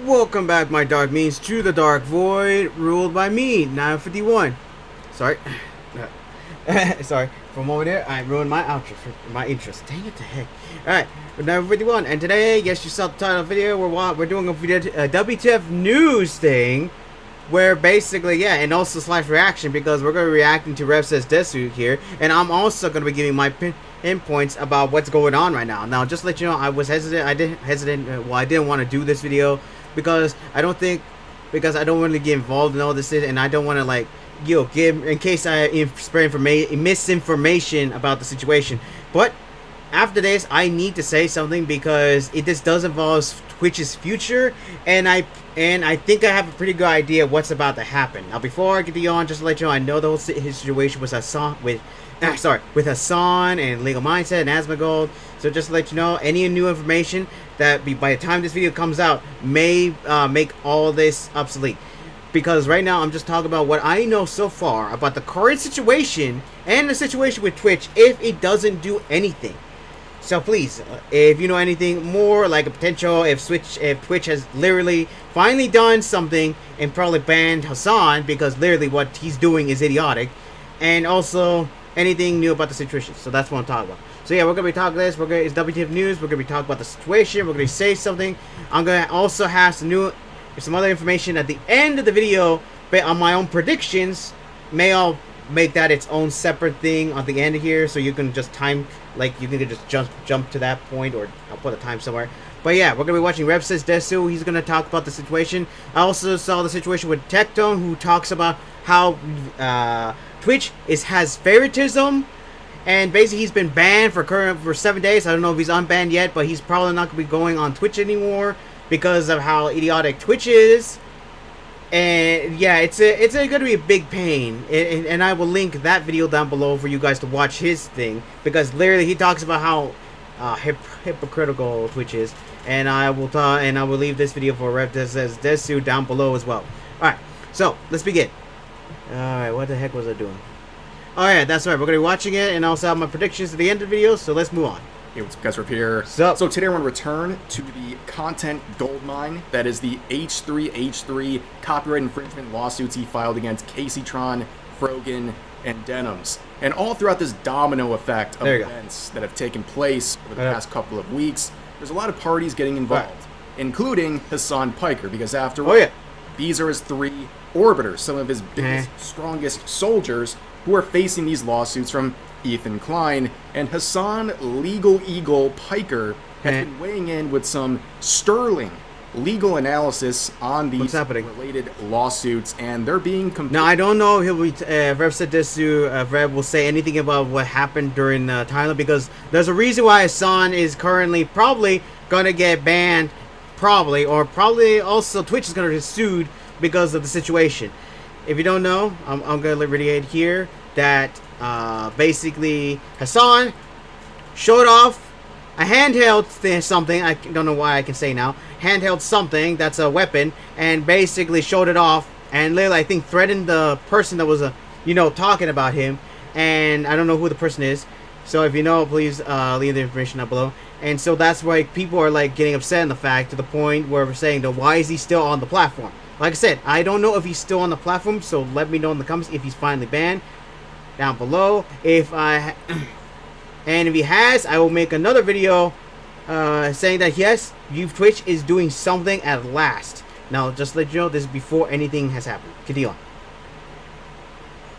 Welcome back, my dark means, to the dark void, ruled by me, 951. Sorry. Sorry. For a moment there, I ruined my outro for my interest. Dang it to heck. Alright, we're 951, and today, yes, you saw the title of the video, we're doing a WTF News thing, where basically, yeah, and also slash reaction, because we're going to be reacting to Rev Says Desu here, and I'm also going to be giving my pinpoints about what's going on right now. Now, just to let you know, I was hesitant. I didn't want to do this video because I don't want to get involved in all this, and I don't want to, like, give, in case I spread misinformation about the situation. But after this, I need to say something because this does involve Twitch's future, and I think I have a pretty good idea what's about to happen. Now, before I get on, just to let you know, I know the whole situation was with Hassan and Legal Mindset and Asmongold. So just to let you know, any new information that by the time this video comes out may make all this obsolete. Because right now I'm just talking about what I know so far about the current situation and the situation with Twitch if it doesn't do anything. So please, if you know anything more, like a potential, if Twitch has literally finally done something and probably banned Hassan because literally what he's doing is idiotic, and also anything new about the situation. So that's what I'm talking about. So yeah, we're gonna be talking this. It's WTF News. We're gonna be talking about the situation. We're gonna say something. I'm gonna also have some other information at the end of the video on my own predictions. I'll make that its own separate thing at the end of here, so you can just you can just jump to that point, or I'll put a time somewhere. But yeah, we're gonna be watching Rev Says Desu. He's gonna talk about the situation. I also saw the situation with Tectone, who talks about how Twitch has favoritism, and basically he's been banned for 7 days. I don't know if he's unbanned yet, but he's probably not gonna be going on Twitch anymore because of how idiotic Twitch is. And yeah, it's gonna be a big pain, and I will link that video down below for you guys to watch his thing, because literally he talks about how hypocritical Twitch is, and I will leave this video for Rev Says Desu down below as well. All right, so let's begin. All right, what the heck was I doing? Oh yeah, that's right. We're gonna be watching it, and also have my predictions at the end of the video. So let's move on. Hey, what's up, guys? We're here. So today we're going to return to the content goldmine that is the H3H3 copyright infringement lawsuits he filed against Caseytron, Frogan, and Denims. And all throughout this domino effect of events that have taken place over the past couple of weeks, there's a lot of parties getting involved, including Hassan Piker, because after all, these are his three orbiters, some of his biggest, strongest soldiers who are facing these lawsuits from Ethan Klein, and Hassan Legal Eagle Piker has been weighing in with some sterling legal analysis on these related lawsuits, and they're being Now, I don't know if he'll be, Rev Said Desu, Rev will say anything about what happened during Thailand, because there's a reason why Hassan is currently probably gonna get banned, probably also Twitch is gonna get sued because of the situation. If you don't know, I'm gonna reiterate here that basically Hassan showed off a handheld something. I don't know why I can say now. Handheld something that's a weapon, and basically showed it off, and literally I think threatened the person that was talking about him, and I don't know who the person is. So if you know, please leave the information down below. And so that's why people are like getting upset in the fact, to the point where we're saying, why is he still on the platform? Like I said, I don't know if he's still on the platform, so let me know in the comments if he's finally banned down below. And if he has, I will make another video saying that yes, Twitch is doing something at last. Now, just to let you know, this is before anything has happened. Continue on.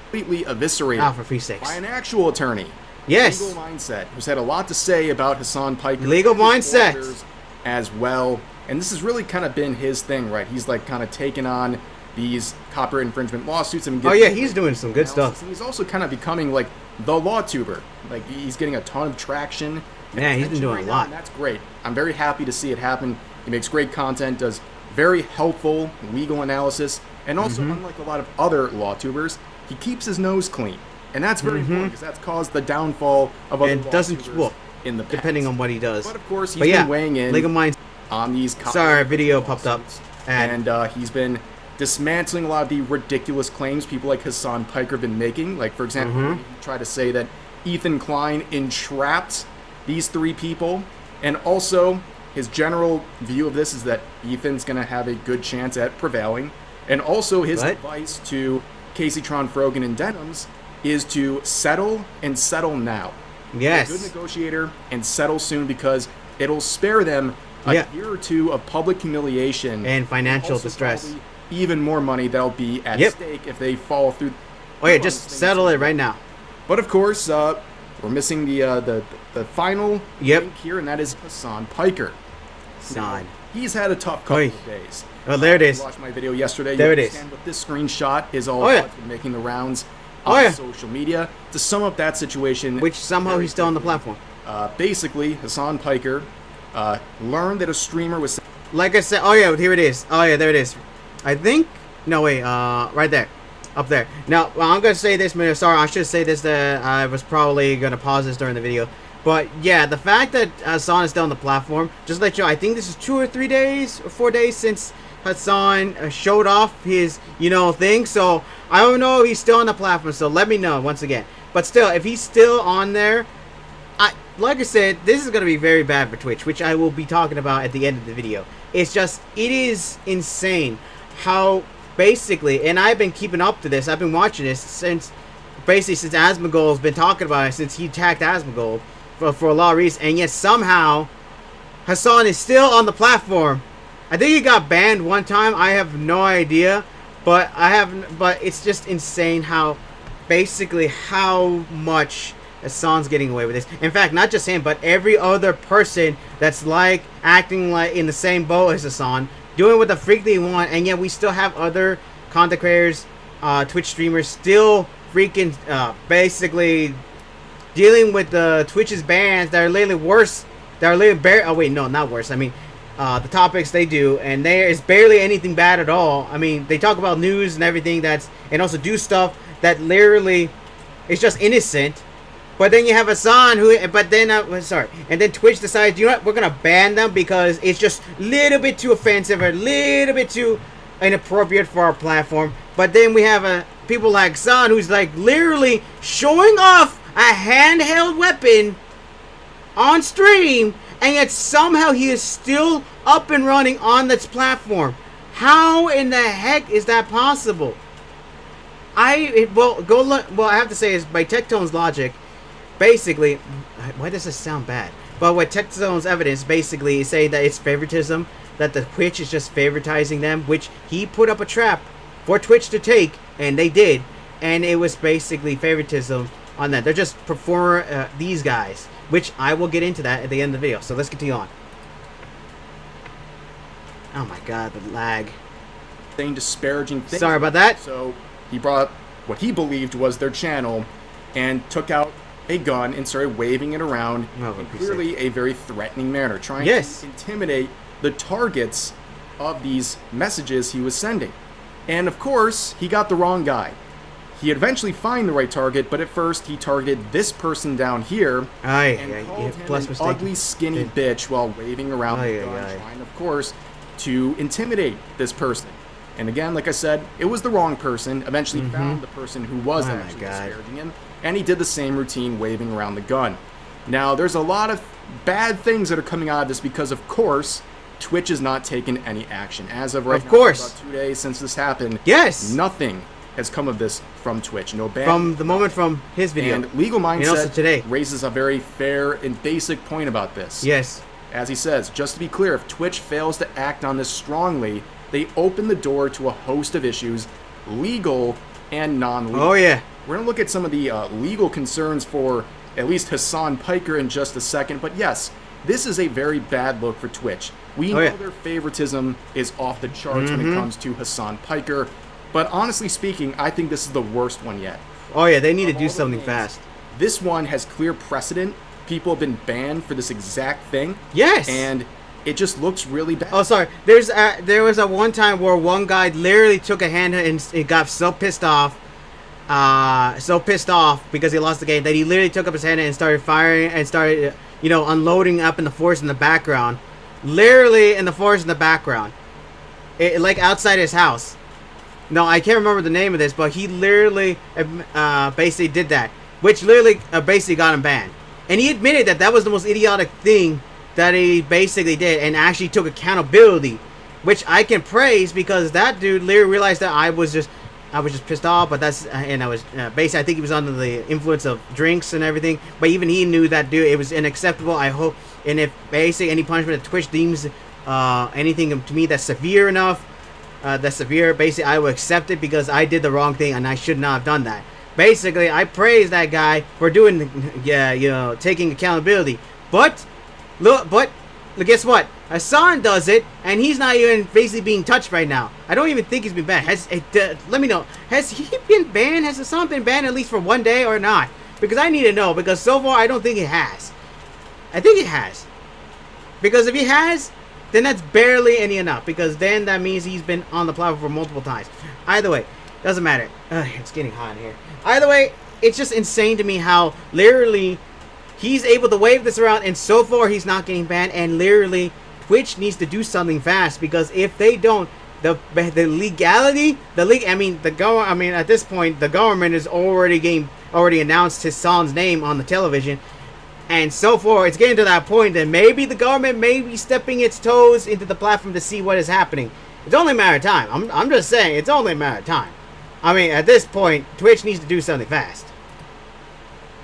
Completely eviscerated for free by an actual attorney. Yes. Legal Mindset, who's had a lot to say about Hassan Piker. Legal Mindset as well. And this has really kind of been his thing, right? He's like kind of taken on these copyright infringement lawsuits. And he's doing some good stuff. And he's also kind of becoming like the law tuber. Like, he's getting a ton of traction. Yeah, he's been doing a lot. And that's great. I'm very happy to see it happen. He makes great content, does very helpful legal analysis, and also, unlike a lot of other law tubers, he keeps his nose clean. And that's very important, because that's caused the downfall of other law tubers in the past. Depending on what he does. But of course, he's been weighing in Legal Mindset on these video popped up, and he's been dismantling a lot of the ridiculous claims people like Hassan Piker have been making. Like, for example, he tried to say that Ethan Klein entrapped these three people, and also his general view of this is that Ethan's going to have a good chance at prevailing. And also his advice to Casey Tron, Frogan, and Denims is to settle and settle now. Yes. Be a good negotiator and settle soon, because it'll spare them a year or two of public humiliation. And financial distress. Even more money that'll be at stake if they follow through. Oh yeah, just settle it right now. But of course, we're missing the final link here, and that is Hassan Piker. Hassan. He's had a tough couple of days. Oh, there it is. You watched my video yesterday. There you it is. What this screenshot is all about. It's been making the rounds on social media. To sum up that situation, which somehow he's still on the platform. Basically, Hassan Piker learned that a streamer was. Like I said, here it is. Oh yeah, there it is. I think. No wait, right there, up there. Now I'm gonna say this. Sorry, I should say this. That I was probably gonna pause this during the video. But yeah, the fact that Hassan is still on the platform, just to let you know, I think this is 2 or 3 days or 4 days since Hassan showed off his, thing. So I don't know if he's still on the platform. So let me know once again. But still, if he's still on there, like I said, this is going to be very bad for Twitch, which I will be talking about at the end of the video. It is insane how basically, and I've been keeping up to this. I've been watching this since Asmongold's been talking about it, since he attacked Asmongold for a lot of reasons, and yet somehow Hassan is still on the platform. I think he got banned one time. I have no idea, but it's just insane how much Hassan's getting away with this. In fact, not just him, but every other person that's acting like in the same boat as Hassan, doing what the freak they want, and yet we still have other content creators, Twitch streamers, still freaking basically dealing with the Twitch's bans that are literally worse. That are literally oh wait, no, not worse. I mean, the topics they do, and there is barely anything bad at all. I mean, they talk about news and everything and also do stuff that literally is just innocent. But then you have Hassan and then Twitch decides, you know what, we're gonna ban them because it's just a little bit too offensive or a little bit too inappropriate for our platform. But then we have people like Hassan, who's literally showing off a handheld weapon on stream, and yet somehow he is still up and running on this platform. How in the heck is that possible? I have to say is by Tectone's logic, basically, why does this sound bad? But what Tectone's evidence basically is saying that it's favoritism, that the Twitch is just favoritizing them, which he put up a trap for Twitch to take, and they did, and it was basically favoritism on that. They're just these guys, which I will get into that at the end of the video. So let's continue on. Oh my god, the lag. Saying disparaging things. Sorry about that. So he brought up what he believed was their channel and took out a gun and started waving it around in clearly a very threatening manner, trying to intimidate the targets of these messages he was sending. And of course, he got the wrong guy. He eventually found the right target, but at first he targeted this person down here and called him an ugly, skinny bitch while waving around the gun, trying, of course, to intimidate this person. And again, like I said, it was the wrong person. Eventually found the person who was actually disparaging him, and he did the same routine, waving around the gun. Now, there's a lot of bad things that are coming out of this because, of course, Twitch has not taken any action. As of right now, about 2 days since this happened, nothing has come of this from Twitch. No ban. From the moment from his video. And Legal Mindset raises a very fair and basic point about this. Yes. As he says, just to be clear, if Twitch fails to act on this strongly, they open the door to a host of issues, legal and non-legal. Oh, yeah. We're going to look at some of the legal concerns for at least Hassan Piker in just a second. But yes, this is a very bad look for Twitch. We know their favoritism is off the charts when it comes to Hassan Piker. But honestly speaking, I think this is the worst one yet. Oh, yeah, they need to do something fast. This one has clear precedent. People have been banned for this exact thing. Yes. And it just looks really bad. Oh, sorry. There was a one time where one guy literally took a hand and it got so pissed off because he lost the game that he literally took up his hand and started firing and started, unloading up in the forest in the background. Literally in the forest in the background. Like outside his house. No, I can't remember the name of this, but he literally basically did that. Which literally basically got him banned. And he admitted that was the most idiotic thing that he basically did and actually took accountability, which I can praise, because that dude literally realized that I was just pissed off, but and I was basically, I think he was under the influence of drinks and everything, but even he knew that, dude, it was unacceptable. I hope, and if basically any punishment that Twitch deems anything to me that's severe enough, basically I will accept it, because I did the wrong thing and I should not have done that. Basically, I praise that guy for doing, taking accountability. But guess what? Hassan does it, and he's not even basically being touched right now. I don't even think he's been banned. Let me know. Has he been banned? Has Hassan been banned at least for one day or not? Because I need to know. Because so far, I don't think it has. I think it has. Because if he has, then that's barely any enough. Because then that means he's been on the platform for multiple times. Either way, doesn't matter. It's getting hot in here. Either way, it's just insane to me how literally he's able to wave this around, and so far he's not getting banned. And literally, Twitch needs to do something fast, because if they don't, the legality, at this point, the government is already announced his son's name on the television, and so far it's getting to that point that maybe the government may be stepping its toes into the platform to see what is happening. It's only a matter of time. I'm just saying, it's only a matter of time. I mean, at this point, Twitch needs to do something fast.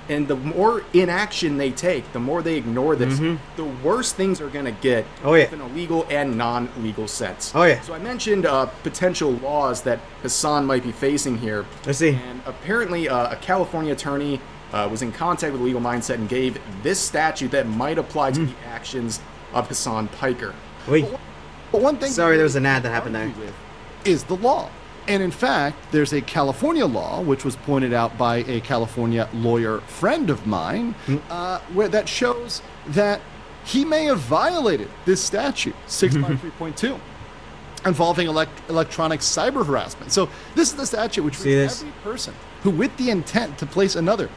And the more inaction they take, the more they ignore this, the worse things are going to get, both in a legal and non-legal sense. Oh, yeah. So I mentioned potential laws that Hassan might be facing here. Let's see. And apparently a California attorney was in contact with Legal Mindset and gave this statute that might apply to the actions of Hassan Piker. Wait. But one thing... Sorry, there was an ad that happened there. ...is the law. And in fact, there's a California law, which was pointed out by a California lawyer friend of mine, where that shows that he may have violated this statute, 653.2, involving electronic cyber harassment. So this is the statute which reads every person who, with the intent to place another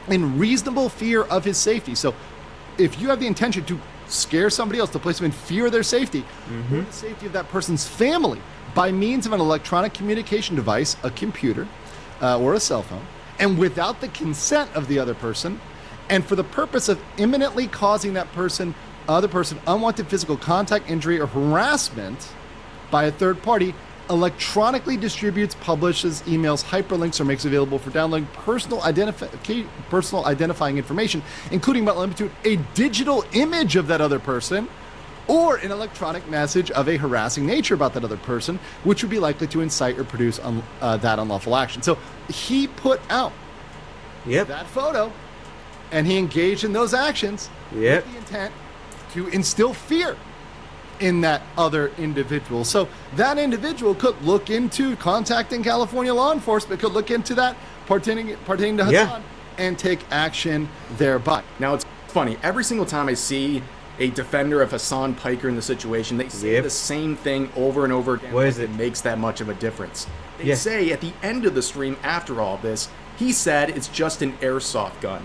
in reasonable fear of his safety. So if you have the intention to scare somebody else, to place them in fear of their safety, or the safety of that person's family, by means of an electronic communication device, a computer, or a cell phone, and without the consent of the other person, and for the purpose of imminently causing that other person unwanted physical contact, injury, or harassment by a third party, electronically distributes, publishes, emails, hyperlinks, or makes available for downloading personal identifying information, including but limited to a digital image of that other person, or an electronic message of a harassing nature about that other person, which would be likely to incite or produce that unlawful action. So he put out that photo, and he engaged in those actions with the intent to instill fear in that other individual. So that individual could look into contacting California law enforcement, could look into that pertaining to Hassan, and take action thereby. Now, it's funny. Every single time I see a defender of Hassan Piker in the situation, they say the same thing over and over again. What is it? Makes that much of a difference. They say at the end of the stream, after all this, he said it's just an airsoft gun.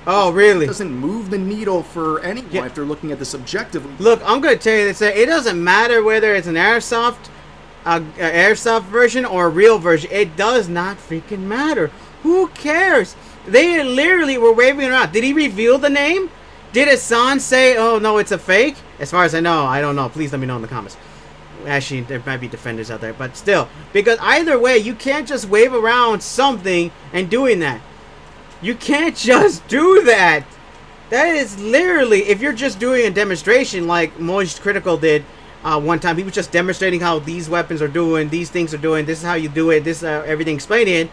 Oh, really? It doesn't move the needle for anyone if they're looking at this objectively. Look, I'm going to tell you this. It doesn't matter whether it's an airsoft version or a real version. It does not freaking matter. Who cares? They literally were waving around. Did he reveal the name? Did Hassan say, oh, no, it's a fake? As far as I know, I don't know. Please let me know in the comments. Actually, there might be defenders out there. But still, because either way, you can't just wave around something and doing that. You can't just do that. That is literally, if you're just doing a demonstration like Moist Critical did one time. He was just demonstrating how these weapons are doing, these things are doing, this is how you do it, this is everything explaining.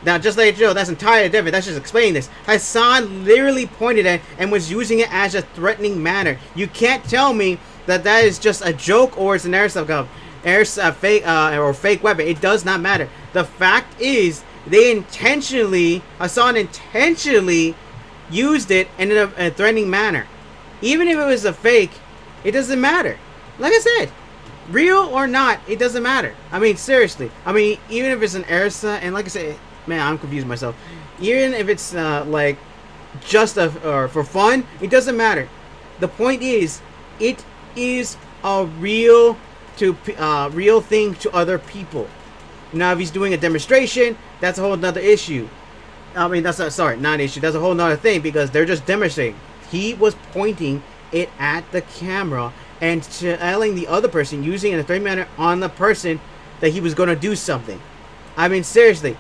Now, just let you know, that's entirely different. That's just explaining this. Hassan literally pointed at and was using it as a threatening manner. You can't tell me that that is just a joke or it's an airsoft fake weapon. It does not matter. The fact is, Hassan intentionally used it in a threatening manner. Even if it was a fake, it doesn't matter. Like I said, real or not, it doesn't matter. I mean, seriously. I mean, even if it's an airsoft, and like I said, man, I'm confusing myself. Even if it's like just or for fun, it doesn't matter. The point is, it is a real thing to other people. Now, if he's doing a demonstration, that's a whole nother issue. I mean, not an issue. That's a whole nother thing because they're just demonstrating. He was pointing it at the camera and telling the other person, using it in a threatening manner on the person, that he was going to do something. I mean, seriously,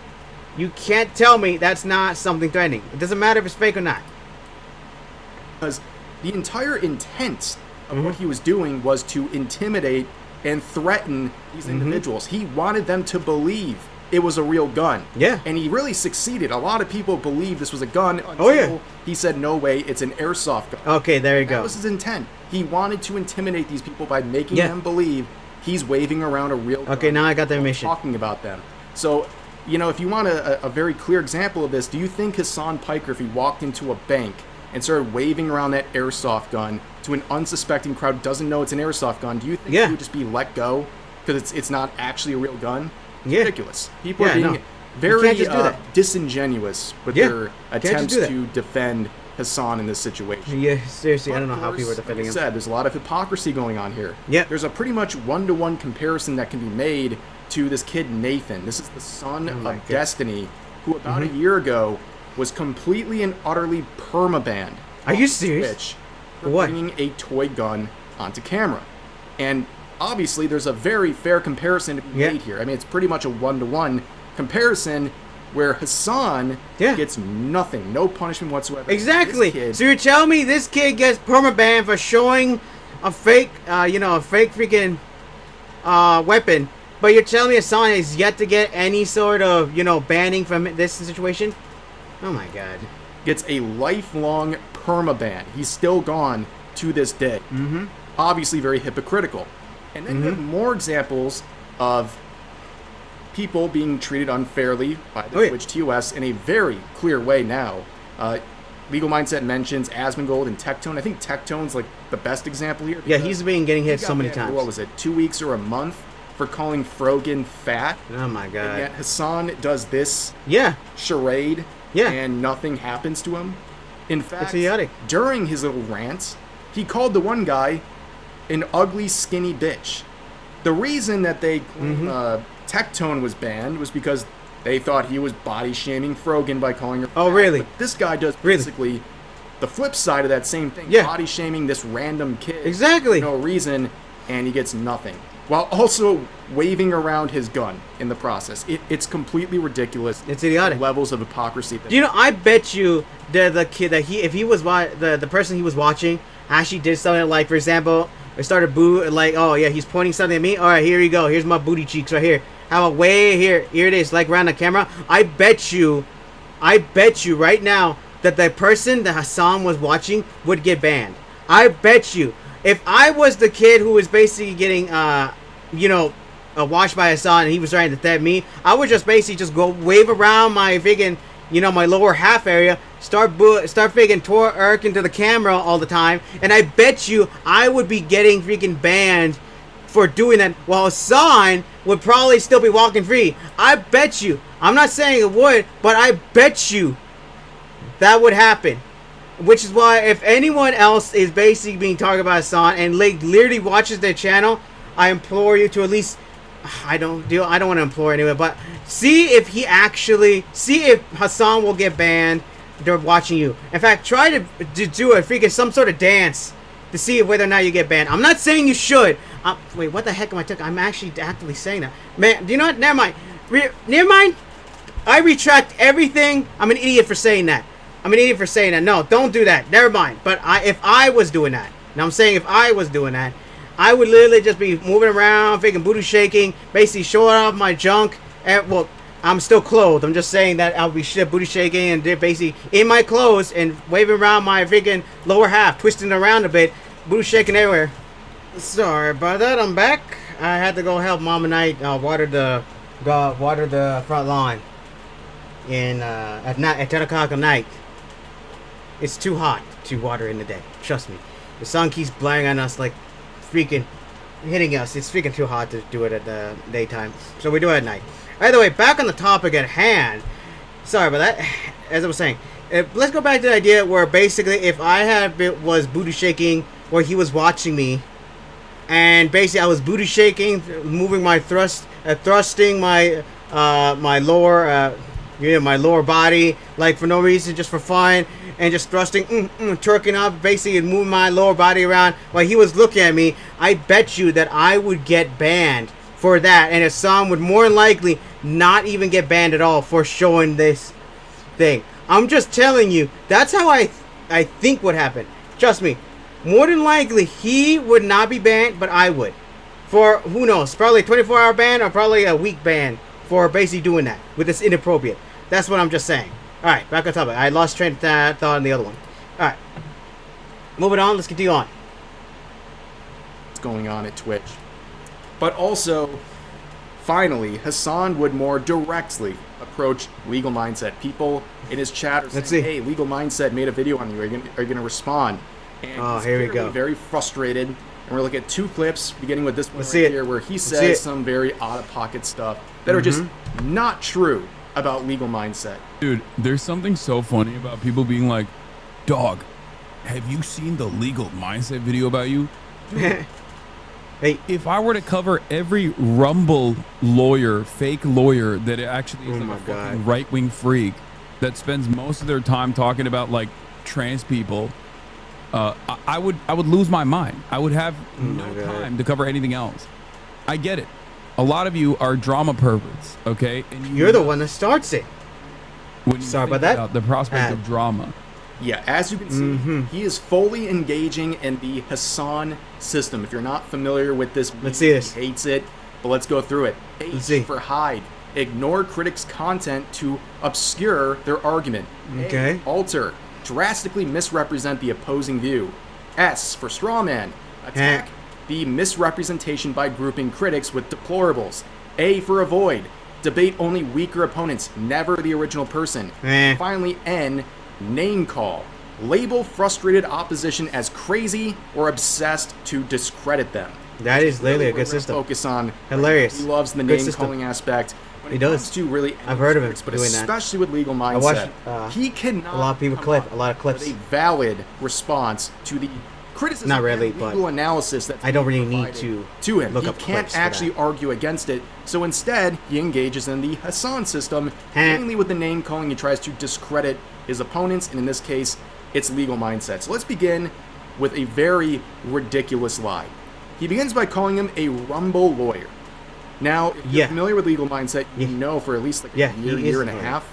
you can't tell me that's not something threatening. It doesn't matter if it's fake or not. Because the entire intent of what he was doing was to intimidate and threaten these individuals. He wanted them to believe it was a real gun. Yeah. And he really succeeded. A lot of people believed this was a gun until he said, no way, it's an airsoft gun. Okay, there you go. That was his intent. He wanted to intimidate these people by making them believe he's waving around a real gun. Okay, now I got the mission. Talking about them. So, you know, if you want a very clear example of this, do you think Hassan Piker, if he walked into a bank and started waving around that airsoft gun to an unsuspecting crowd who doesn't know it's an airsoft gun, do you think he would just be let go because it's not actually a real gun? Yeah. Ridiculous. People are being very disingenuous with their attempts to defend Hassan in this situation. Yeah, seriously, I don't know how people are defending him. Like I said, there's a lot of hypocrisy going on here. Yeah. There's a pretty much one-to-one comparison that can be made to this kid Nathan. This is the son of Destiny, who about a year ago was completely and utterly permabanned. Are you serious? For bringing a toy gun onto camera. And obviously, there's a very fair comparison to be made here. I mean, it's pretty much a one-to-one comparison where Hassan gets nothing, no punishment whatsoever. Exactly. So you're telling me this kid gets permabanned for showing a fake, a fake freaking weapon, but you're telling me Hassan is yet to get any sort of, banning from this situation? Oh my God. Gets a lifelong permaban. He's still gone to this day. Obviously very hypocritical. And then you have more examples of people being treated unfairly by the Twitch TOS in a very clear way now. Legal Mindset mentions Asmongold and Tectone. I think Tectone's like the best example here. Yeah, he's been getting hit so many times. What was it, 2 weeks or a month for calling Frogan fat? Oh my God. And yet Hassan does this charade Yeah. and nothing happens to him. In fact, it's idiotic. During his little rants, he called the one guy an ugly, skinny bitch. The reason that they Tectone was banned was because they thought he was body shaming Frogan by calling her fat. Oh, really? But this guy does basically the flip side of that same thing. Yeah. Body shaming this random kid. Exactly. For no reason, and he gets nothing. While also waving around his gun in the process. It's completely ridiculous. It's idiotic. The levels of hypocrisy. I bet you the kid that the person he was watching actually did something like, for example, it started he's pointing something at me. All right, here you go. Here's my booty cheeks right here. How about way here? Here it is, like around the camera. I bet you right now that the person that Hassan was watching would get banned. I bet you. If I was the kid who was basically getting, watched by Hassan and he was trying to threaten me, I would just basically just go wave around my freaking, my lower half area, start freaking twerking to the camera all the time, and I bet you I would be getting freaking banned for doing that, while Hassan would probably still be walking free. I bet you. I'm not saying it would, but I bet you that would happen. Which is why, if anyone else is basically being targeted by Hassan and literally watches their channel, I implore you to at least, I don't want to implore anyway, but see if Hassan will get banned. They're watching you. In fact, try to do a freaking some sort of dance to see whether or not you get banned. I'm not saying you should. Wait, what the heck am I talking? I'm actually actively saying that. Man, do you know what? Never mind. Never mind. I retract everything. I'm an idiot for saying that. No, don't do that. Never mind. But if I was doing that, now I'm saying if I was doing that, I would literally just be moving around, freaking booty shaking, basically showing off my junk. And, well, I'm still clothed. I'm just saying that I'll be booty shaking and basically in my clothes and waving around my freaking lower half, twisting around a bit, booty shaking everywhere. Sorry about that. I'm back. I had to go help Mom and I water the front lawn at 10 o'clock at night. It's too hot to water in the day. Trust me. The sun keeps blaring on us like freaking hitting us. It's freaking too hot to do it at the daytime. So we do it at night. Either way, back on the topic at hand. Sorry about that. As I was saying, let's go back to the idea where basically if I was booty shaking where he was watching me, and basically I was booty shaking, moving my thrusting my lower my lower body, like for no reason, just for fun. and just thrusting, twerking up, basically and moving my lower body around while he was looking at me, I bet you that I would get banned for that, and Hassan would more than likely not even get banned at all for showing this thing. I'm just telling you, that's how I think would happen. Trust me, more than likely he would not be banned, but I would. For, who knows, probably a 24-hour ban or probably a week ban for basically doing that with this inappropriate. That's what I'm just saying. Alright, back on topic. I lost train of thought on the other one. Alright. Moving on, let's continue on. What's going on at Twitch? But also, finally, Hassan would more directly approach Legal Mindset. People in his chat are saying, hey, Legal Mindset made a video on you. Are you going to respond? And here we go. Very frustrated. And we're looking at 2 clips, beginning with this one here, where he says some very out-of-pocket stuff that are just not true about Legal Mindset. Dude, there's something so funny about people being like, dog, have you seen the Legal Mindset video about you? Dude, hey, if I were to cover every Rumble lawyer, fake lawyer that actually is like a fucking right-wing freak that spends most of their time talking about like trans people, I would lose my mind. I would have no time to cover anything else. I get it. A lot of you are drama perverts, okay? And you're the one that starts it. Sorry about that. The prospect of drama. Yeah, as you can see, he is fully engaging in the Hassan system. If you're not familiar with this, let's see this. He hates it, but let's go through it. H for hide. Ignore critics' content to obscure their argument. Okay. A, alter. Drastically misrepresent the opposing view. S for strawman. Attack the misrepresentation by grouping critics with deplorables. A for avoid. Debate only weaker opponents, never the original person. Finally, N, name call. Label frustrated opposition as crazy or obsessed to discredit them. That is literally a good system. Focus on hilarious. He loves the name calling aspect. He does. To really, I've heard of him but doing especially with Legal Mindset. I watched, he cannot. A lot of people a lot of clips. A valid response to the criticism. Not really, and legal analysis that I don't really need to him. He can't actually argue against it. So instead, he engages in the Hassan system, mainly with the name calling. He tries to discredit his opponents, and in this case, it's Legal Mindset. So let's begin with a very ridiculous lie. He begins by calling him a Rumble lawyer. Now, if you're familiar with Legal Mindset, you know for at least like a year and a half,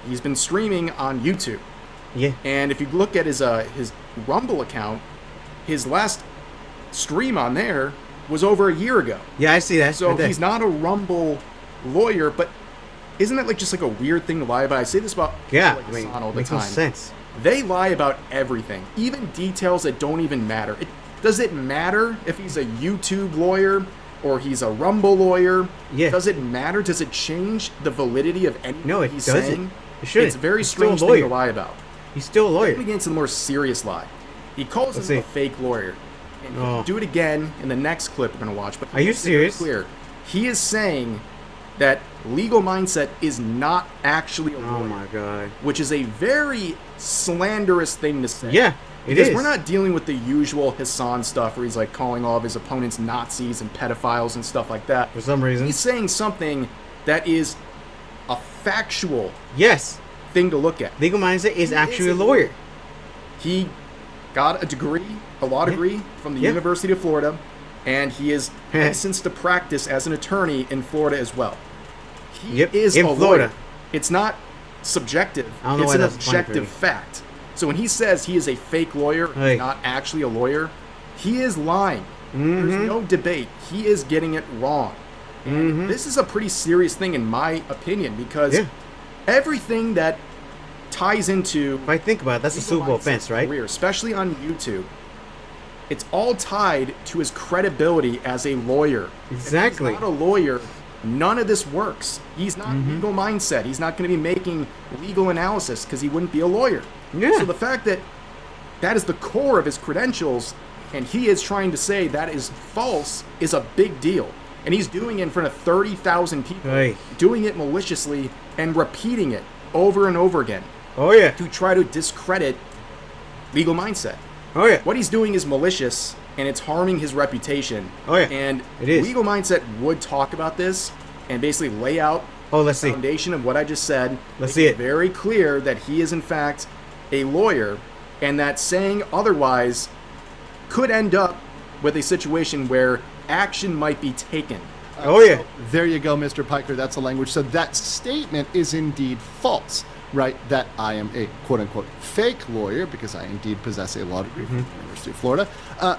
he's been streaming on YouTube. Yeah. And if you look at his Rumble account, his last stream on there was over a year ago. Yeah, I see that. So he's not a Rumble lawyer, but isn't that like just like a weird thing to lie about? I say this about Hassan all the time. Makes no sense. They lie about everything, even details that don't even matter. Does it matter if he's a YouTube lawyer or he's a Rumble lawyer? Yeah. Does it matter? Does it change the validity of anything he's saying? It shouldn't. It's a very strange thing to lie about. He's still a lawyer. Let me get into the more serious lie. He calls him a fake lawyer. And he'll do it again in the next clip we're going to watch. But are you serious? Clear. He is saying that Legal Mindset is not actually a lawyer. Oh my god. Which is a very slanderous thing to say. Yeah, because we're not dealing with the usual Hassan stuff where he's like calling all of his opponents Nazis and pedophiles and stuff like that. For some reason. He's saying something that is a factual thing to look at. Legal Mindset is actually a lawyer. He got a law degree from the University of Florida, and he is licensed to practice as an attorney in Florida as well. He is a lawyer. It's not subjective. It's an objective fact. So when he says he is a fake lawyer, not actually a lawyer, he is lying. There's no debate. He is getting it wrong. And this is a pretty serious thing in my opinion, because everything that ties into... If I think about it, that's a suitable offense, right? Career, especially on YouTube. It's all tied to his credibility as a lawyer. Exactly. If he's not a lawyer, none of this works. He's not Legal Mindset. He's not going to be making legal analysis because he wouldn't be a lawyer. Yeah. So the fact that that is the core of his credentials and he is trying to say that is false is a big deal. And he's doing it in front of 30,000 people, doing it maliciously and repeating it over and over again. Oh, yeah. To try to discredit Legal Mindset. Oh, yeah. What he's doing is malicious, and it's harming his reputation. Oh, yeah. And it is. Legal Mindset would talk about this and basically lay out the foundation of what I just said. Let's see it. Very clear that he is, in fact, a lawyer, and that saying otherwise could end up with a situation where action might be taken. Oh, yeah. So there you go, Mr. Piker. That's the language. So that statement is indeed false, right? That I am a quote-unquote fake lawyer because I indeed possess a law degree from the University of Florida.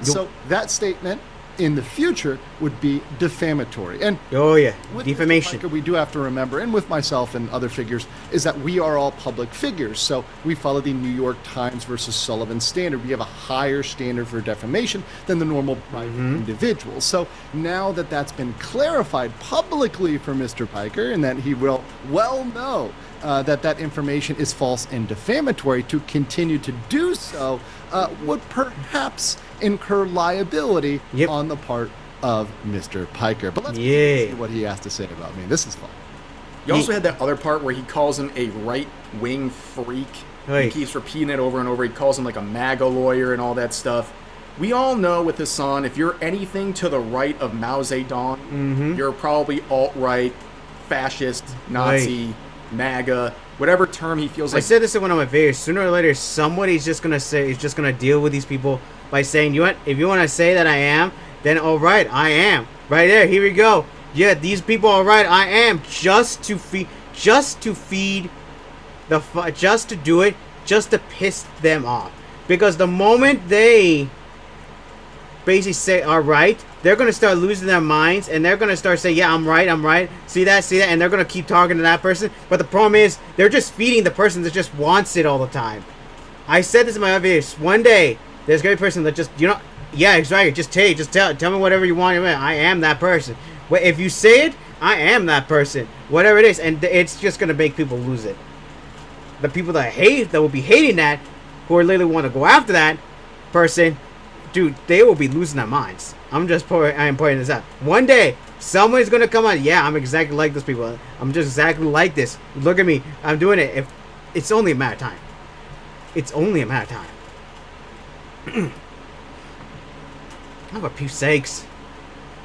So that statement in the future would be defamatory. And Oh, yeah. with Defamation. Mr. Piker, we do have to remember, and with myself and other figures, is that we are all public figures. So we follow the New York Times versus Sullivan standard. We have a higher standard for defamation than the normal private individual. So now that that's been clarified publicly for Mr. Piker, and that he will well know that information is false and defamatory, to continue to do so would perhaps incur liability on the part of Mr. Piker. But let's see what he has to say about me. This is fun. You also had that other part where he calls him a right-wing freak. He keeps repeating it over and over. He calls him like a MAGA lawyer and all that stuff. We all know with Hassan, if you're anything to the right of Mao Zedong, you're probably alt-right, fascist, Nazi, MAGA, whatever term he feels like. I said this in one of my videos. Sooner or later, somebody's just gonna say, is just gonna deal with these people by saying, "You want? If you want to say that I am, then all right, I am." Right there, here we go. Yeah, these people are right. I am, just to feed the, just to do it, just to piss them off. Because the moment they basically say, "All right," they're gonna start losing their minds, and they're gonna start saying, "Yeah, I'm right. See that," and they're gonna keep talking to that person. But the problem is, they're just feeding the person that just wants it all the time. I said this in my other videos. One day, there's gonna be a person that just, yeah, exactly. Just tell me whatever you want. I am that person. If you say it, I am that person. Whatever it is, and it's just gonna make people lose it. The people that will be hating that, who are literally want to go after that person, dude, they will be losing their minds. I am pointing this out. One day, someone's gonna come on. Yeah, I'm exactly like those people. I'm just exactly like this. Look at me. I'm doing it. It's only a matter of time. It's only a matter of time. Oh, for Pete's sakes.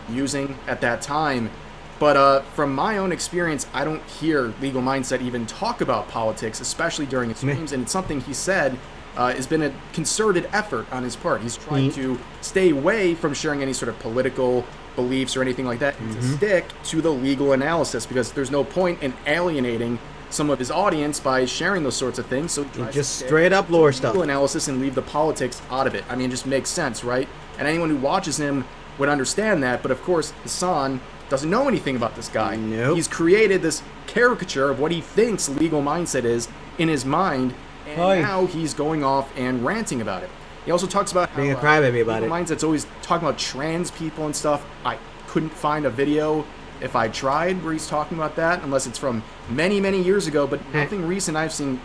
Using at that time. But from my own experience, I don't hear Legal Mindset even talk about politics, especially during his streams, and it's something he said has been a concerted effort on his part. He's trying to stay away from sharing any sort of political beliefs or anything like that, and to stick to the legal analysis, because there's no point in alienating some of his audience by sharing those sorts of things. So he tries just to straight up lore stuff. Legal analysis and leave the politics out of it. I mean, it just makes sense, right? And anyone who watches him would understand that. But of course, Hassan doesn't know anything about this guy. Nope. He's created this caricature of what he thinks Legal Mindset is in his mind, and now he's going off and ranting about it. He also talks about how being a crybaby about Legal Mindset's always talking about trans people and stuff. I couldn't find a video if I tried where he's talking about that, unless it's from many, many years ago, but nothing recent I've seen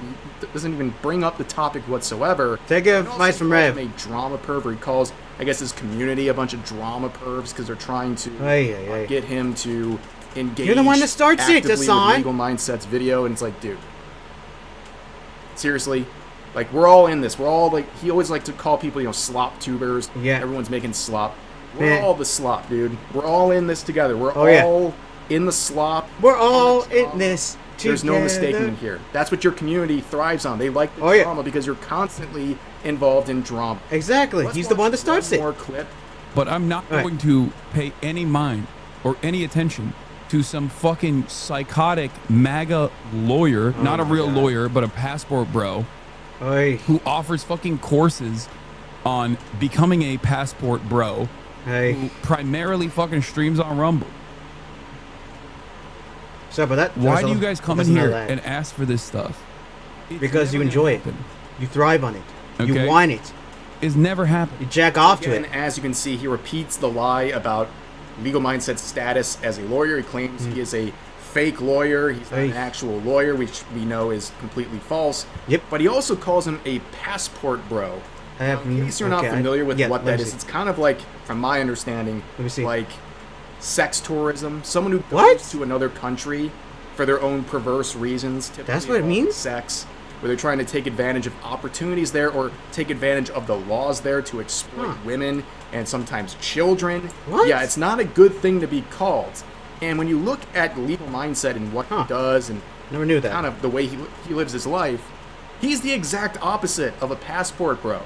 doesn't even bring up the topic whatsoever. Take advice from Rev. A drama perv, where he calls, I guess, his community a bunch of drama pervs because they're trying to get him to engage. You're the one that starts it, actively Hassan. with Legal Mindset's video, and it's like, dude, seriously, like, we're all in this. We're all like, he always liked to call people, slop tubers. Yeah. Everyone's making slop. We're all the slop, dude. We're all in this together. We're all in the slop. We're all in this together. There's no mistaking here. That's what your community thrives on. They like the drama because you're constantly involved in drama. Exactly. He's the one that starts it. More clip. But I'm not going to pay any mind or any attention to some fucking psychotic MAGA lawyer, not a real lawyer, but a passport bro, who offers fucking courses on becoming a passport bro, who primarily fucking streams on Rumble. So, but that why do you guys come in here and ask for this stuff? Because you enjoy it. You thrive on it. You want it. It's never happened. You jack off to it. And as you can see, he repeats the lie about Legal Mindset's status as a lawyer. He claims he is a fake lawyer. He's not an actual lawyer, which we know is completely false. Yep. But he also calls him a passport bro. In case you're not familiar with what that is, it's kind of like, from my understanding, like sex tourism. Someone who goes to another country for their own perverse reasons. That's what it means? Sex, where they're trying to take advantage of opportunities there, or take advantage of the laws there to exploit women and sometimes children. Yeah, it's not a good thing to be called. And when you look at Legal Mindset and what he does, and never knew that, kind of the way he lives his life, He's the exact opposite of a passport bro.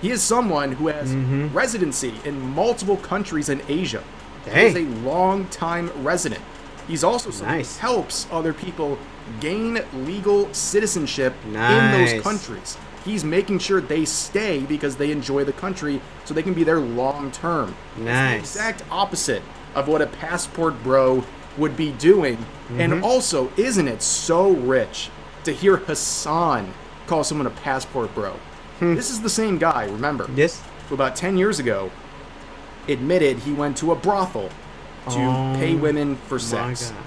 He is someone who has residency in multiple countries in Asia. Dang. He is a long-time resident. He's also someone Nice. who helps other people gain legal citizenship in Nice. those countries. He's making sure they stay because they enjoy the country so they can be there long-term. Nice. It's the exact opposite of what a passport bro would be doing. And also, isn't it so rich to hear Hassan call someone a passport bro? This is the same guy, remember, Yes. who about 10 years ago admitted he went to a brothel to pay women for sex. God.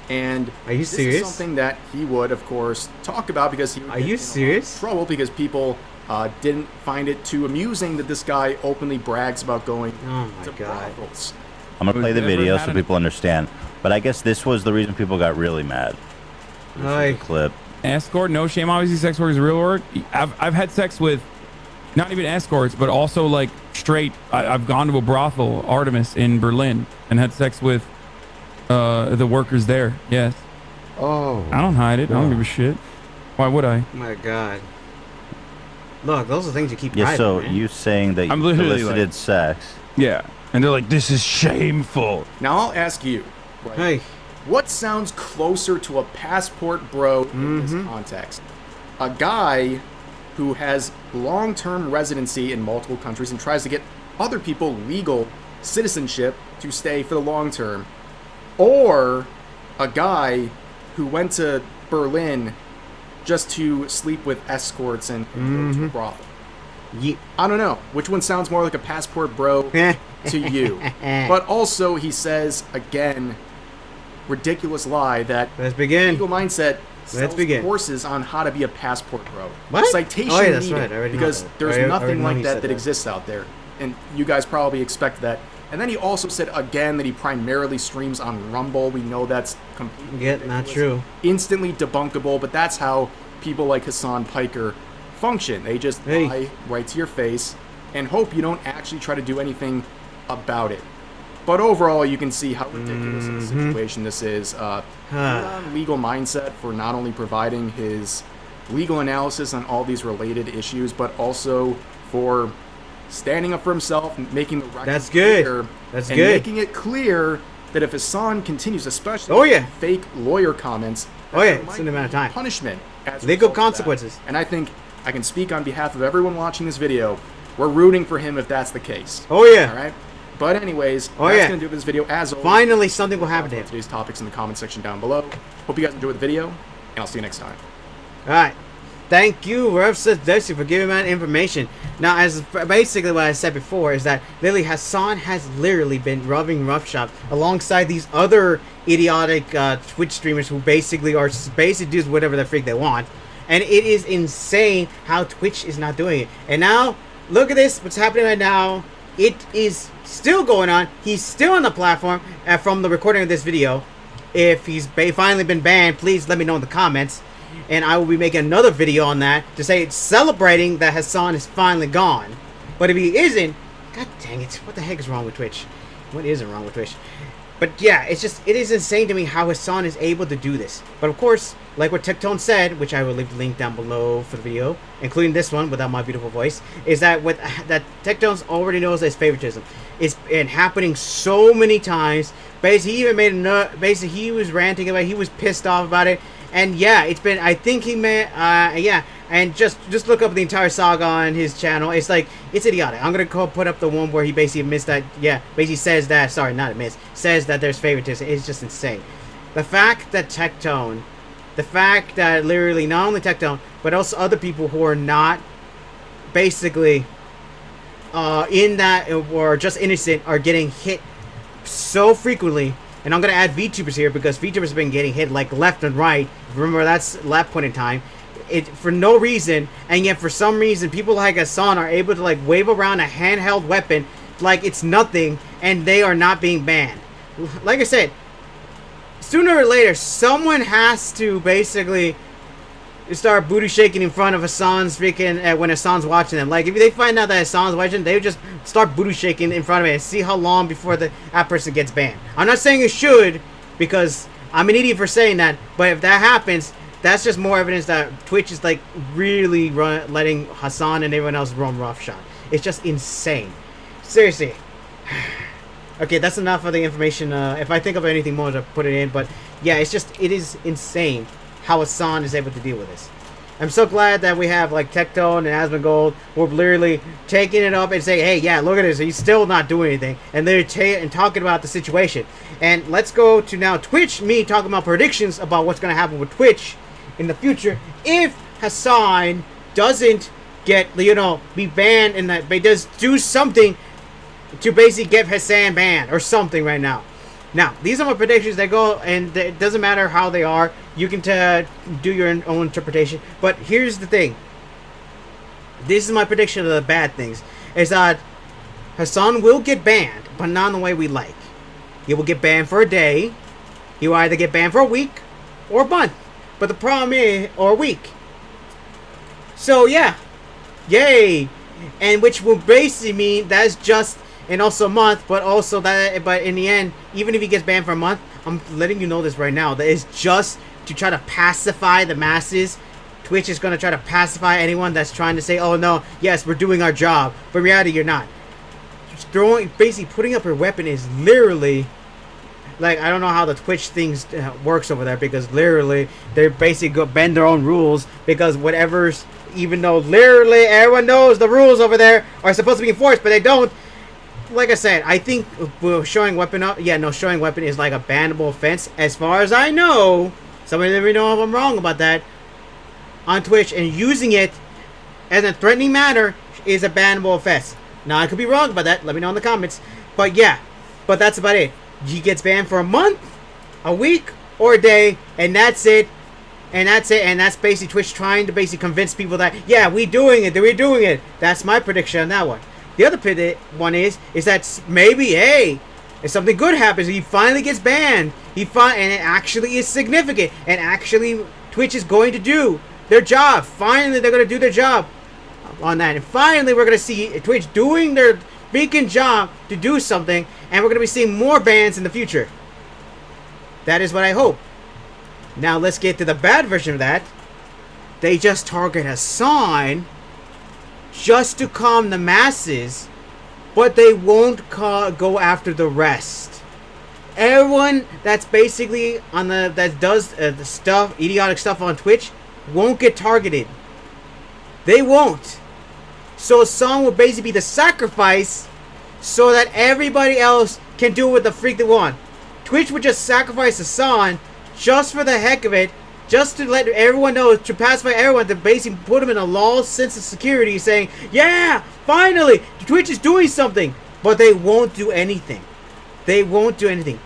And Are you this serious? is something that he would, of course, talk about because he would Are get you in a lot of serious? trouble because people didn't find it too amusing that this guy openly brags about going Oh my to God. brothels. I'm gonna play the Never video had so an- people understand. But I guess this was the reason people got really mad. This is Like- the clip. Escort, no shame. Obviously, sex work is real work. I've had sex with not even escorts, but also like straight. I've gone to a brothel, Artemis in Berlin, and had sex with the workers there. Yes, Oh. I don't hide it. I don't give a shit. Why would I? Oh my God. Look, those are things you keep Yeah, private, so man. you saying that I'm you literally solicited like- sex. Yeah, and they're like, this is shameful. Now I'll ask you, right, Hey. what sounds closer to a passport bro in this context? A guy who has long-term residency in multiple countries and tries to get other people legal citizenship to stay for the long term, or a guy who went to Berlin just to sleep with escorts and go to a brothel. Ye- I don't know which one sounds more like a passport bro to you. But also he says again, ridiculous lie that Let's begin. Legal Mindset sells begin. courses on how to be a passport bro. What? Citation Oh, yeah, that's needed, right. I already know because that. there's I already nothing know like he that said that that. exists out there, and you guys probably expect that. And then he also said again that he primarily streams on Rumble. We know that's completely Yeah, not ridiculous, true. instantly debunkable, but that's how people like Hassan Piker function. They just Hey. lie right to your face and hope you don't actually try to do anything about it. But overall, you can see how ridiculous of a situation this is. Good on Legal Mindset for not only providing his legal analysis on all these related issues, but also for standing up for himself and making the record That's good. clear. That's and good. making it clear that if Hassan continues, especially Oh, yeah. with fake lawyer comments, Oh, yeah, there it's might an amount of be time. punishment as a Legal result of that. consequences. And I think I can speak on behalf of everyone watching this video. We're rooting for him if that's the case. Oh, yeah. All right. But anyways, Oh, that's yeah. going to do this video. As always, Finally, something will happen to talk him. about today's topics in the comment section down below. Hope you guys enjoyed the video, and I'll see you next time. All right. Thank you, Rev says Desi, for giving me that information. Now, as basically what I said before is that literally Hassan has literally been rubbing roughshod alongside these other idiotic Twitch streamers who basically are basically do whatever the freak they want, and it is insane how Twitch is not doing it. And now, look at this, what's happening right now. It is still going on. He's still on the platform from the recording of this video. If he's finally been banned, please let me know in the comments. And I will be making another video on that to say it's celebrating that Hassan is finally gone. But if he isn't, god dang it, what the heck is wrong with Twitch? What isn't wrong with Twitch? But yeah, it is insane to me how Hassan is able to do this. But of course, like what Tectone said, which I will leave the link down below for the video, including this one without my beautiful voice, is that that Tectone already knows his favoritism. It's been happening so many times. Basically, he even made basically he was ranting about it, he was pissed off about it. And yeah, it's been, I think he meant, yeah, and just look up the entire saga on his channel. It's like, it's idiotic. I'm gonna put up the one where he basically admits that, yeah, basically says that, sorry, not admits, says that there's favoritism. It's just insane. The fact that Tectone, the fact that literally not only Tectone, but also other people who are not basically in that, or just innocent, are getting hit so frequently. And I'm going to add VTubers here because VTubers have been getting hit like left and right. Remember, that's that point in time. It for no reason, and yet for some reason, people like Hassan are able to like wave around a handheld weapon like it's nothing, and they are not being banned. Like I said, sooner or later, someone has to basically start booty shaking in front of Hassan's freaking when Hassan's watching them. Like if they find out that Hassan's watching, they would just start booty shaking in front of it and see how long before that person gets banned. I'm not saying it should, because I'm an idiot for saying that, but if that happens, that's just more evidence that Twitch is like really letting Hassan and everyone else run roughshod. It's just insane. Seriously. Okay, that's enough of the information. If I think of anything more to put it in, but yeah, it is insane how Hassan is able to deal with this. I'm so glad that we have like Tectone and Asmongold who are literally taking it up and saying, hey, yeah, look at this. He's still not doing anything. And they're talking about the situation. And let's go to now Twitch, me talking about predictions about what's going to happen with Twitch in the future if Hassan doesn't get, be banned and that they just do something to basically get Hassan banned or something right now. Now, these are my predictions. They go, and it doesn't matter how they are. You can do your own interpretation. But here's the thing. This is my prediction of the bad things. Is that Hassan will get banned, but not in the way we like. He will get banned for a day. He will either get banned for a week or a month. But the problem is, or a week. So, yeah. Yay. And which will basically mean that's just... and also a month, but also that, but in the end, even if he gets banned for a month, I'm letting you know this right now, that is just to try to pacify the masses. Twitch is going to try to pacify anyone that's trying to say, oh no, yes, we're doing our job, but in reality, you're not. Just basically putting up your weapon is literally, like, I don't know how the Twitch things works over there, because literally, they basically go bend their own rules, because whatever's, even though literally everyone knows the rules over there are supposed to be enforced, but they don't. Like I said, I think showing weapon up... yeah, no, showing weapon is like a bannable offense. As far as I know, somebody let me know if I'm wrong about that, on Twitch, and using it as a threatening matter is a bannable offense. Now, I could be wrong about that. Let me know in the comments. But yeah, but that's about it. He gets banned for a month, a week, or a day, and that's it. And that's it. And that's basically Twitch trying to basically convince people that, yeah, we're doing it. That's my prediction on that one. The other one is that maybe, hey, if something good happens, he finally gets banned. And it actually is significant. And actually, Twitch is going to do their job. Finally, they're going to do their job on that. And finally, we're going to see Twitch doing their freaking job to do something. And we're going to be seeing more bans in the future. That is what I hope. Now, let's get to the bad version of that. They just target Hassan just to calm the masses, but they won't go after the rest. Everyone that's basically on that does the stuff, idiotic stuff on Twitch, won't get targeted. They won't. So Hassan will basically be the sacrifice, so that everybody else can do what the freak they want. Twitch would just sacrifice Hassan just for the heck of it. Just to let everyone know, to pacify everyone, to basically put them in a lost sense of security, saying, yeah, finally, Twitch is doing something. But they won't do anything. They won't do anything.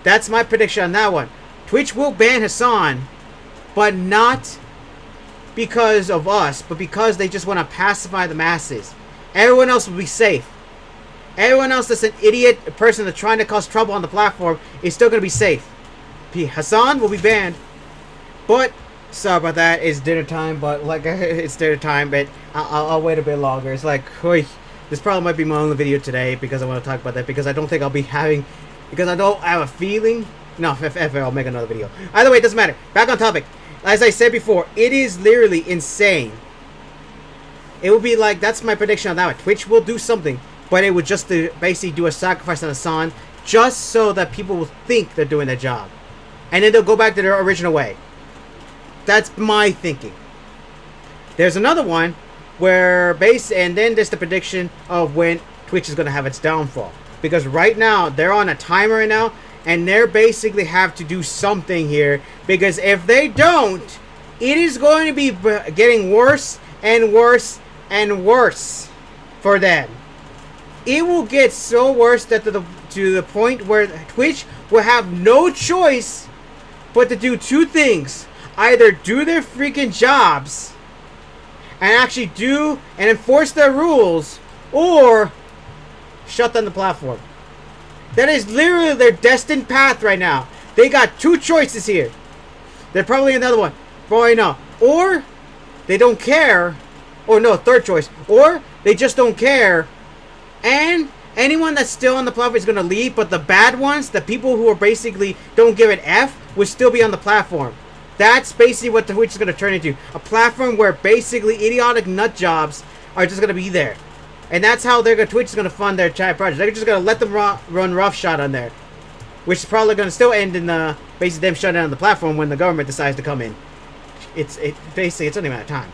That's my prediction on that one. Twitch will ban Hassan, but not because of us, but because they just want to pacify the masses. Everyone else will be safe. Everyone else that's an idiot person that's trying to cause trouble on the platform is still going to be safe. Hassan will be banned. But, sorry about that, it's dinner time, but like, it's dinner time, but I'll wait a bit longer. It's like, this probably might be my only video today, because I want to talk about that, because I don't think I'll be having, because I don't have a feeling, no, if I'll make another video. Either way, it doesn't matter. Back on topic. As I said before, it is literally insane. It will be like, that's my prediction on that one. Twitch will do something, but it would just basically do a sacrifice on Hassan, just so that people will think they're doing their job. And then they'll go back to their original way. That's my thinking. There's another one where and then there's the prediction of when Twitch is going to have its downfall. Because right now, they're on a timer right now, and they're basically have to do something here. Because if they don't, it is going to be getting worse and worse and worse for them. It will get so worse that to the point where Twitch will have no choice but to do two things. Either do their freaking jobs and actually do and enforce their rules, or shut down the platform. That is literally their destined path right now. They got two choices here. There's probably another one. Probably no. Or they don't care. Or no, third choice. Or they just don't care. And anyone that's still on the platform is going to leave, but the bad ones, the people who are basically don't give an F, will still be on the platform. That's basically what Twitch is going to turn into. A platform where basically idiotic nut jobs are just going to be there. And that's how Twitch is going to fund their chat project. They're just going to let them run roughshod on there. Which is probably going to still end in basically them shutting down the platform when the government decides to come in. Basically, it's only a matter of time.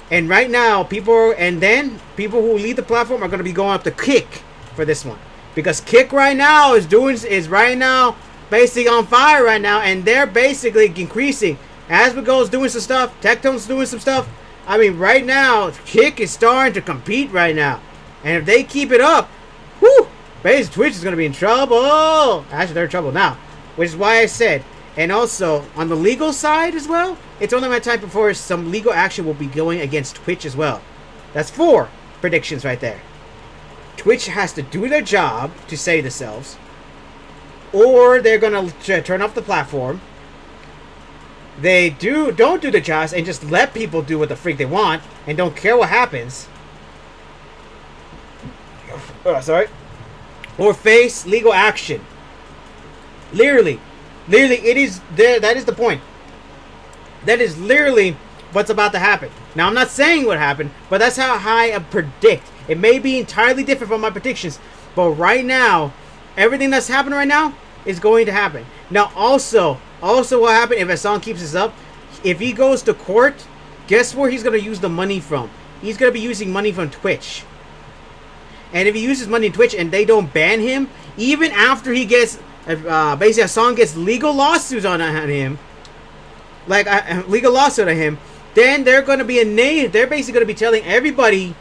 And right now, people who lead the platform are going to be going up to Kick for this one. Because Kick right now is basically on fire right now, and they're basically increasing. Asmongold's doing some stuff, Tectone's doing some stuff. I mean, right now, Kick is starting to compete right now. And if they keep it up, whoo, basically Twitch is going to be in trouble. Actually, they're in trouble now, which is why I said. And also, on the legal side as well, it's only my time before some legal action will be going against Twitch as well. That's 4 predictions right there. Twitch has to do their job to save themselves, or they're going to turn off the platform. They don't do the jobs and just let people do what the freak they want and don't care what happens. Sorry. Or face legal action. Literally, it is there. That is the point. That is literally what's about to happen. Now, I'm not saying what happened, but that's how I predict. It may be entirely different from my predictions, but right now, everything that's happening right now is going to happen. Now, also what happened if Hassan keeps this up? If he goes to court, guess where he's going to use the money from? He's going to be using money from Twitch. And if he uses money in Twitch and they don't ban him, even after he gets, basically Hassan gets legal lawsuits on him, like a legal lawsuit on him, then they're going to be they're basically going to be telling everybody,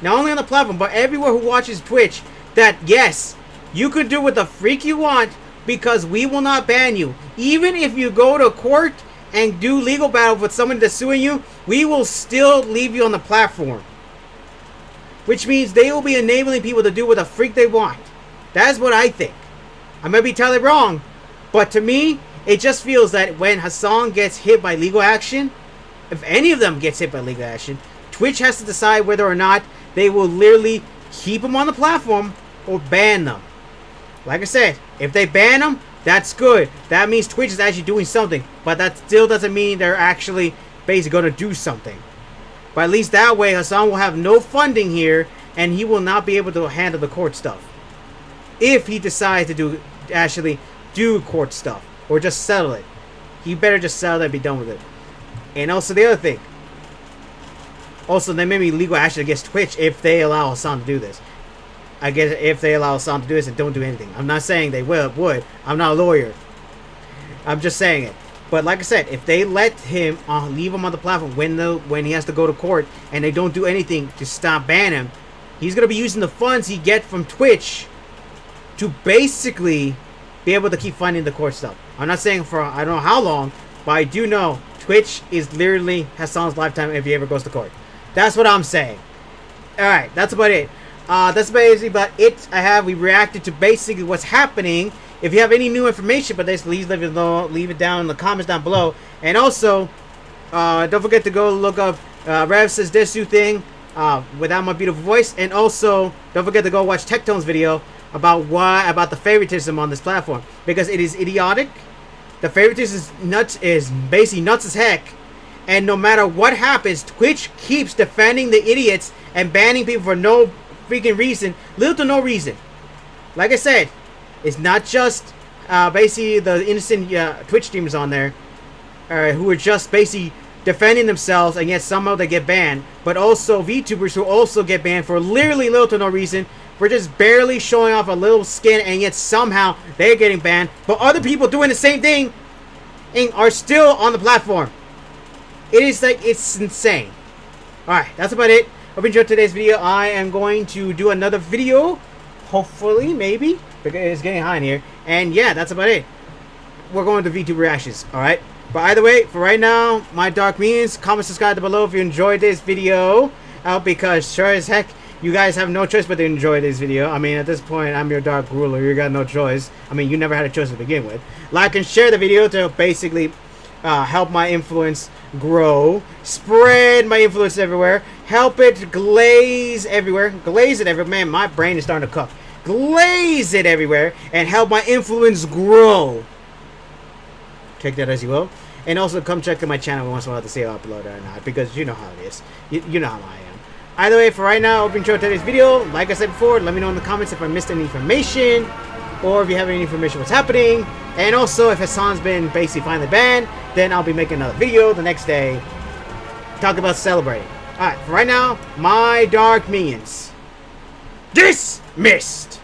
not only on the platform, but everywhere who watches Twitch, that yes, you could do what the freak you want because we will not ban you. Even if you go to court and do legal battle with somebody that's suing you, we will still leave you on the platform. Which means they will be enabling people to do what the freak they want. That's what I think. I might be totally wrong, but to me, it just feels that when Hassan gets hit by legal action, if any of them gets hit by legal action, Twitch has to decide whether or not they will literally keep them on the platform or ban them. Like I said, if they ban them, that's good. That means Twitch is actually doing something, but that still doesn't mean they're actually basically going to do something. But at least that way, Hassan will have no funding here, and he will not be able to handle the court stuff. If he decides to actually do court stuff, or just settle it. He better just settle it and be done with it. And also the other thing. Also, there may be legal action against Twitch if they allow Hassan to do this. I guess if they allow Hassan to do this and don't do anything. I'm not saying they would. I'm not a lawyer. I'm just saying it. But like I said, if they let him leave him on the platform when he has to go to court and they don't do anything to stop ban him, he's going to be using the funds he gets from Twitch to basically be able to keep funding the court stuff. I'm not saying for I don't know how long, but I do know Twitch is literally Hassan's lifetime if he ever goes to court. That's what I'm saying. Alright, that's about it. That's basically about it we reacted to basically what's happening. If you have any new information about this, please leave it down in the comments down below. And also, don't forget to go look up Rev Says Desu thing without my beautiful voice. And also, don't forget to go watch Tectone's video about the favoritism on this platform, because it is idiotic. The favoritism is basically nuts as heck, and no matter what happens, Twitch keeps defending the idiots and banning people for no freaking reason, little to no reason. Like I said, it's not just basically the innocent Twitch streamers on there who are just basically defending themselves, and yet somehow they get banned, but also VTubers who also get banned for literally little to no reason. We're just barely showing off a little skin, and yet somehow they're getting banned. But other people doing the same thing and are still on the platform. It is like, it's insane. Alright, that's about it. Hope you enjoyed today's video. I am going to do another video. Hopefully, maybe. Because it's getting hot in here. And yeah, that's about it. We're going to VTuber reactions. Alright. But either way, for right now, my dark means, comment, subscribe down below if you enjoyed this video. Because sure as heck, you guys have no choice but to enjoy this video. I mean, at this point, I'm your dark ruler. You got no choice. I mean, you never had a choice to begin with. Like and share the video to basically help my influence grow. Spread my influence everywhere. Help it glaze everywhere. Glaze it everywhere. Man, my brain is starting to cook. Glaze it everywhere. And help my influence grow. Take that as you will. And also come check out my channel once in a while to see if I upload it or not, because you know how it is. You know how I am. Either way, for right now, I hope you enjoyed today's video. Like I said before, let me know in the comments if I missed any information, or if you have any information what's happening. And also, if Hassan's been basically finally banned, then I'll be making another video the next day talking about celebrating. Alright, for right now, my dark minions. Dismissed!